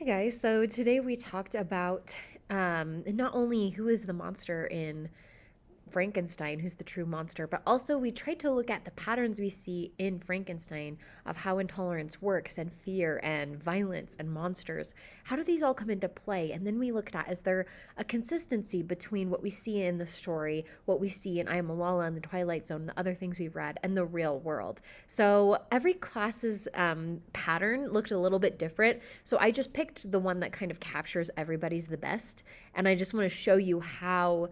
Hi guys, so today we talked about not only who is the monster in Frankenstein, who's the true monster, but also we tried to look at the patterns we see in Frankenstein of how intolerance works and fear and violence and monsters. How do these all come into play? And then we looked at, is there a consistency between what we see in the story, what we see in I Am Malala and the Twilight Zone, the other things we've read, and the real world? So every class's pattern looked a little bit different. So I just picked the one that kind of captures everybody's the best. And I just want to show you how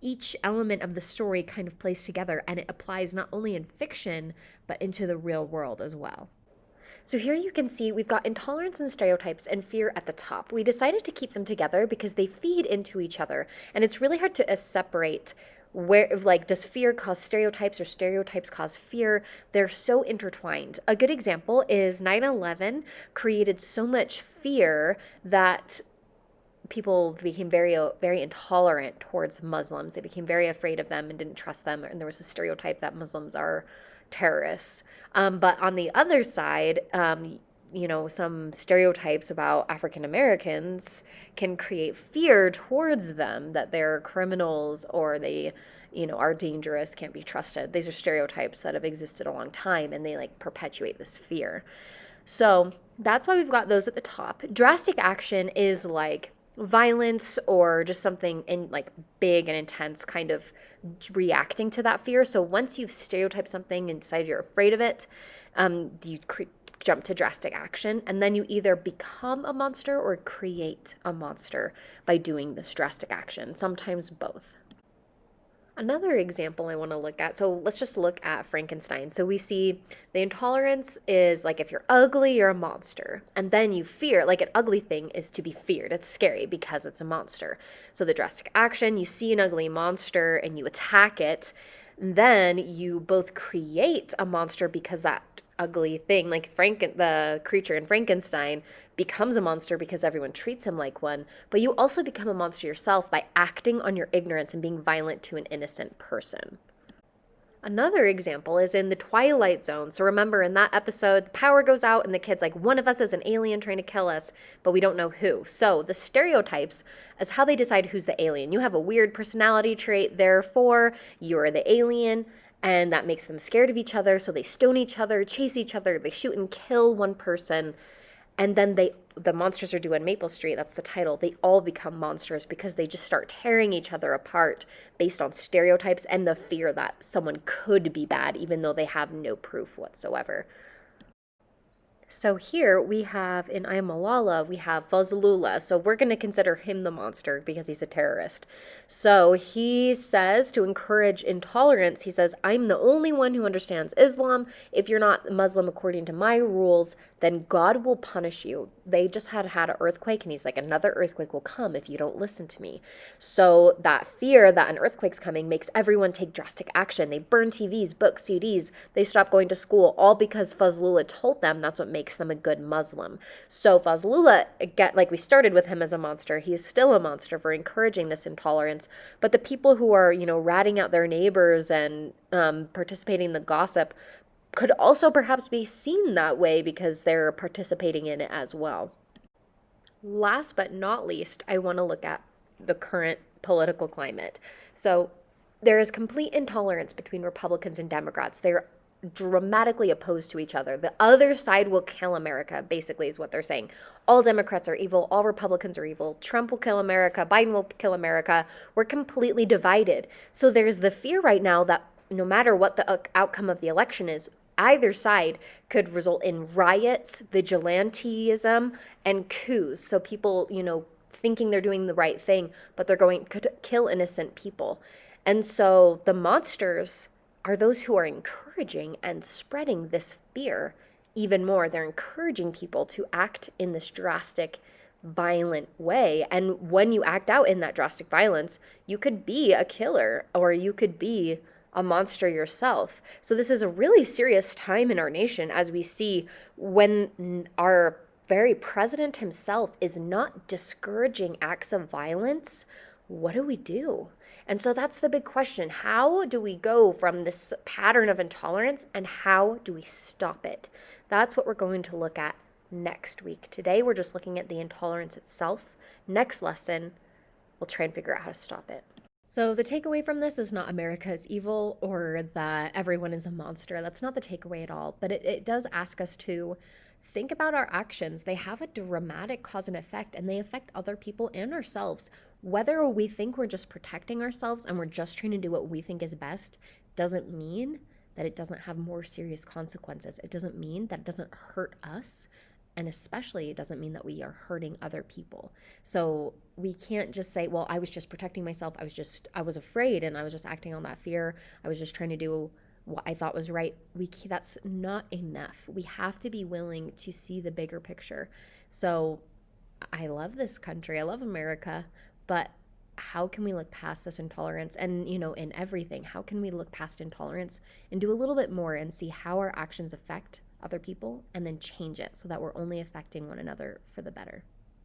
each element of the story kind of plays together, and it applies not only in fiction but into the real world as well. So here you can see we've got intolerance and stereotypes and fear at the top. We decided to keep them together because they feed into each other, and it's really hard to separate where, like, does fear cause stereotypes or stereotypes cause fear? They're so intertwined. A good example is 9/11 created so much fear that people became very intolerant towards Muslims. They became very afraid of them and didn't trust them. And there was a stereotype that Muslims are terrorists. But on the other side, some stereotypes about African Americans can create fear towards them that they're criminals or they, are dangerous, can't be trusted. These are stereotypes that have existed a long time, and they like perpetuate this fear. So that's why we've got those at the top. Drastic action is like violence or just something in like big and intense, kind of reacting to that fear. So once you've stereotyped something and decided you're afraid of it, you jump to drastic action, and then you either become a monster or create a monster by doing this drastic action, sometimes both. Another example I want to look at, so let's just look at Frankenstein. So we see the intolerance is like if you're ugly, you're a monster. And then you fear, like an ugly thing is to be feared. It's scary because it's a monster. So the drastic action, you see an ugly monster and you attack it. And then you both create a monster because that ugly thing, like the creature in Frankenstein, becomes a monster because everyone treats him like one, but you also become a monster yourself by acting on your ignorance and being violent to an innocent person. Another example is in the Twilight Zone. So remember, in that episode, the power goes out and the kid's like, one of us is an alien trying to kill us, but we don't know who. So the stereotypes is how they decide who's the alien. You have a weird personality trait, therefore you're the alien, and that makes them scared of each other. So they stone each other, chase each other, they shoot and kill one person. And then the monsters are due on Maple Street, that's the title. They all become monsters because they just start tearing each other apart based on stereotypes and the fear that someone could be bad, even though they have no proof whatsoever. So here we have, in I Am Malala, we have Fazlullah. So we're going to consider him the monster because he's a terrorist. So he says, to encourage intolerance, he says, I'm the only one who understands Islam. If you're not Muslim according to my rules, then God will punish you. They just had an earthquake, and he's like, another earthquake will come if you don't listen to me. So that fear that an earthquake's coming makes everyone take drastic action. They burn TVs, books, CDs. They stop going to school, all because Fazlullah told them that's what makes them a good Muslim. So Fazlullah, again, like we started with him as a monster, he is still a monster for encouraging this intolerance. But the people who are, ratting out their neighbors and participating in the gossip could also perhaps be seen that way because they're participating in it as well. Last but not least, I want to look at the current political climate. So there is complete intolerance between Republicans and Democrats. They're dramatically opposed to each other. The other side will kill America, basically, is what they're saying. All Democrats are evil. All Republicans are evil. Trump will kill America. Biden will kill America. We're completely divided. So there's the fear right now that no matter what the outcome of the election is, either side could result in riots, vigilantism, and coups. So people, thinking they're doing the right thing, but could kill innocent people. And so the monsters are those who are encouraging and spreading this fear even more. They're encouraging people to act in this drastic, violent way. And when you act out in that drastic violence, you could be a killer or you could be a monster yourself. So this is a really serious time in our nation as we see when our very president himself is not discouraging acts of violence. What do we do? And so that's the big question. How do we go from this pattern of intolerance and how do we stop it? That's what we're going to look at next week. Today, we're just looking at the intolerance itself. Next lesson, we'll try and figure out how to stop it. So, the takeaway from this is not America is evil or that everyone is a monster. That's not the takeaway at all. But it does ask us to think about our actions. They have a dramatic cause and effect, and they affect other people and ourselves. Whether we think we're just protecting ourselves and we're just trying to do what we think is best doesn't mean that it doesn't have more serious consequences. It doesn't mean that it doesn't hurt us. And especially, it doesn't mean that we are hurting other people. So we can't just say, well, I was just protecting myself. I was afraid and I was just acting on that fear. I was just trying to do what I thought was right. That's not enough. We have to be willing to see the bigger picture. So I love this country. I love America, but how can we look past this intolerance? And, in everything, how can we look past intolerance and do a little bit more and see how our actions affect other people and then change it so that we're only affecting one another for the better?